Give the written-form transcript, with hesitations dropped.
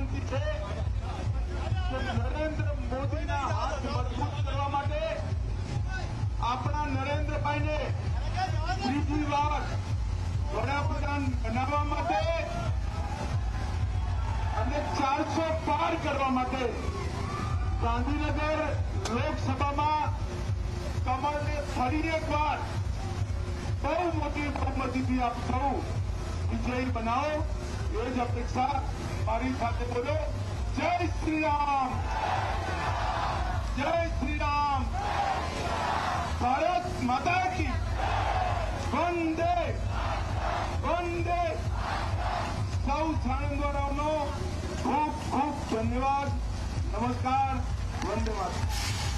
વિનંતી છે કે નરેન્દ્ર મોદીના હાથ મજબૂત કરવા માટે આપણા નરેન્દ્રભાઈને ત્રીજી વાર વડાપ્રધાન બનાવવા માટે અને 400 પાર કરવા માટે ગાંધીનગર લોકસભામાં કમળને ફરી એકવાર બહુ મોટી બહુમતીથી આપ સૌ વિજયી બનાવો એ જ અપેક્ષા મારી સાથે બોલો જય શ્રી રામ, જય શ્રી રામ, ભારત માતા કી વંદે વંદે। સૌ સાણંદવાળાઓનો ખૂબ ખૂબ ધન્યવાદ, નમસ્કાર, વંદે માતરમ।